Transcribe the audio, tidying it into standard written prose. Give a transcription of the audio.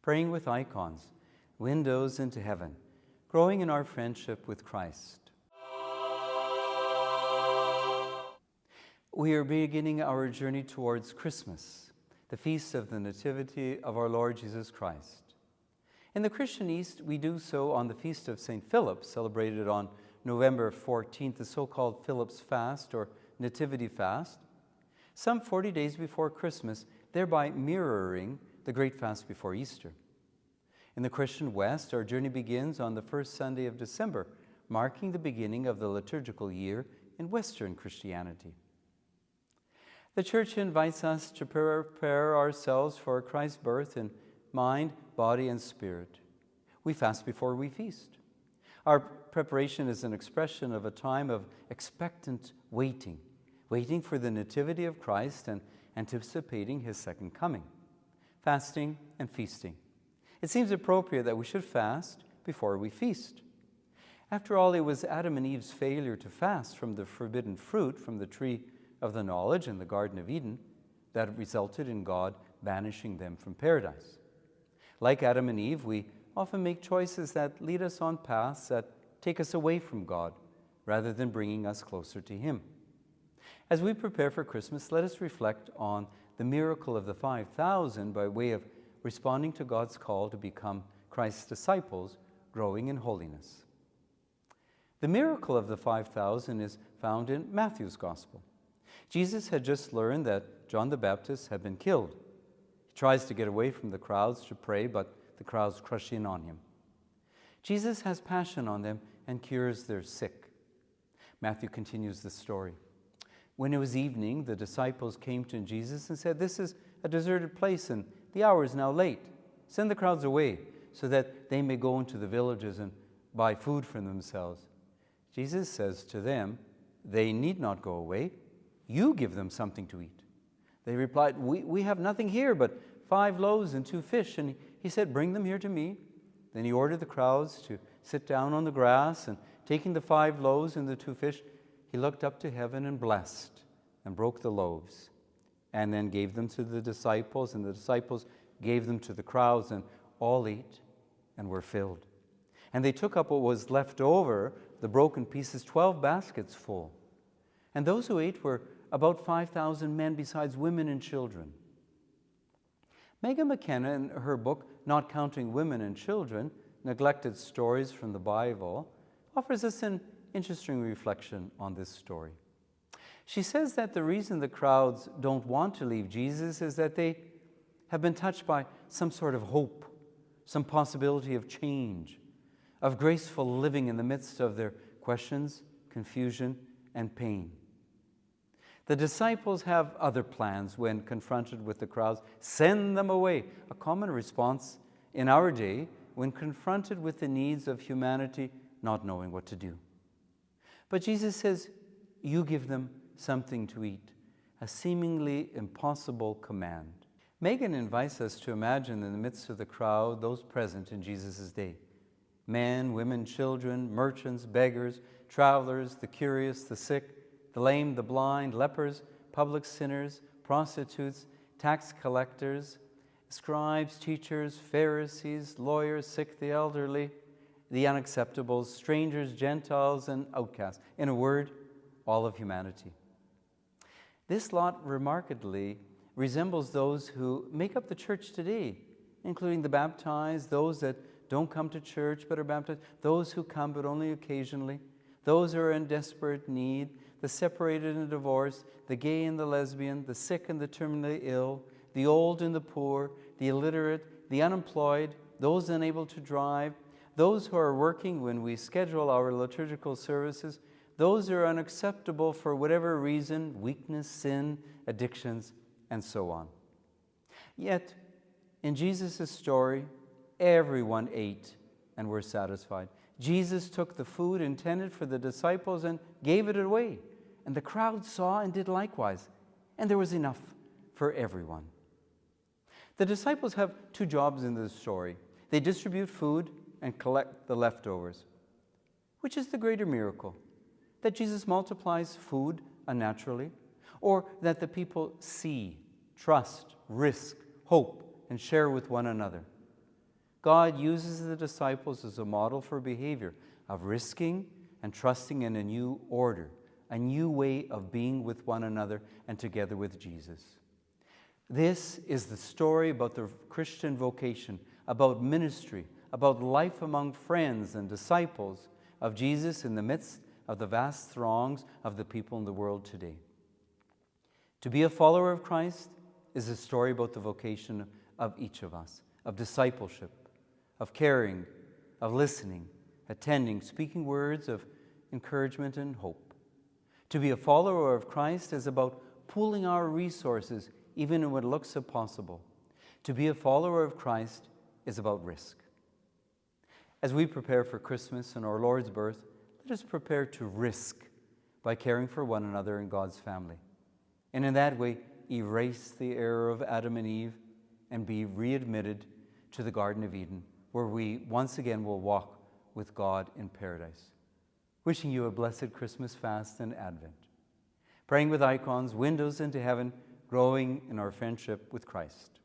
Praying with icons, windows into heaven, growing in our friendship with Christ. We are beginning our journey towards Christmas, the feast of the Nativity of our Lord Jesus Christ. In the Christian East, we do so on the feast of St. Philip, celebrated on November 14th, the so-called Philip's Fast or Nativity Fast, some 40 days before Christmas, thereby mirroring the Great Fast before Easter. In the Christian West, our journey begins on the first Sunday of December, marking the beginning of the liturgical year in Western Christianity. The Church invites us to prepare ourselves for Christ's birth in mind, body, and spirit. We fast before we feast. Our preparation is an expression of a time of expectant waiting for the nativity of Christ and anticipating his second coming. Fasting and feasting. It seems appropriate that we should fast before we feast. After all, it was Adam and Eve's failure to fast from the forbidden fruit from the tree of the knowledge in the Garden of Eden that resulted in God banishing them from paradise. Like Adam and Eve, we often make choices that lead us on paths that take us away from God rather than bringing us closer to Him. As we prepare for Christmas, let us reflect on the miracle of the 5,000 by way of responding to God's call to become Christ's disciples, growing in holiness. The miracle of the 5,000 is found in Matthew's Gospel. Jesus had just learned that John the Baptist had been killed. He tries to get away from the crowds to pray, but the crowds crush in on him. Jesus has passion on them and cures their sick. Matthew continues the story. When it was evening, the disciples came to Jesus and said, "This is a deserted place and the hour is now late. Send the crowds away so that they may go into the villages and buy food for themselves." Jesus says to them, "They need not go away. You give them something to eat." They replied, we have nothing here but 5 loaves and 2 fish. And he said, "Bring them here to me." Then he ordered the crowds to sit down on the grass, and taking the 5 loaves and the 2 fish, he looked up to heaven and blessed and broke the loaves, and then gave them to the disciples, and the disciples gave them to the crowds, and all ate and were filled. And they took up what was left over, the broken pieces, 12 baskets full. And those who ate were about 5,000 men, besides women and children. Megan McKenna, in her book, Not Counting Women and Children, Neglected Stories from the Bible, offers us an interesting reflection on this story. She says that the reason the crowds don't want to leave Jesus is that they have been touched by some sort of hope, some possibility of change, of graceful living in the midst of their questions, confusion, and pain. The disciples have other plans when confronted with the crowds. Send them away, a common response in our day when confronted with the needs of humanity not knowing what to do. But Jesus says, you give them something to eat, a seemingly impossible command. Megan invites us to imagine in the midst of the crowd those present in Jesus' day. Men, women, children, merchants, beggars, travelers, the curious, the sick, the lame, the blind, lepers, public sinners, prostitutes, tax collectors, scribes, teachers, Pharisees, lawyers, sick, the elderly, the unacceptables, strangers, Gentiles, and outcasts. In a word, all of humanity. This lot remarkably resembles those who make up the church today, including the baptized, those that don't come to church but are baptized, those who come but only occasionally, those who are in desperate need, the separated and divorced, the gay and the lesbian, the sick and the terminally ill, the old and the poor, the illiterate, the unemployed, those unable to drive, those who are working when we schedule our liturgical services, those who are unacceptable for whatever reason, weakness, sin, addictions, and so on. Yet, in Jesus' story, everyone ate and were satisfied. Jesus took the food intended for the disciples and gave it away. And the crowd saw and did likewise. And there was enough for everyone. The disciples have 2 jobs in this story. They distribute food and collect the leftovers. Which is the greater miracle? That Jesus multiplies food unnaturally, or that the people see, trust, risk, hope, and share with one another? God uses the disciples as a model for behavior of risking and trusting in a new order, a new way of being with one another and together with Jesus. This is the story about the Christian vocation, about ministry, about life among friends and disciples of Jesus in the midst of the vast throngs of the people in the world today. To be a follower of Christ is a story about the vocation of each of us, of discipleship, of caring, of listening, attending, speaking words of encouragement and hope. To be a follower of Christ is about pooling our resources even in what looks impossible. To be a follower of Christ is about risk. As we prepare for Christmas and our Lord's birth, let us prepare to risk by caring for one another in God's family. And in that way, erase the error of Adam and Eve and be readmitted to the Garden of Eden, where we once again will walk with God in paradise. Wishing you a blessed Christmas fast and Advent. Praying with icons, windows into heaven, growing in our friendship with Christ.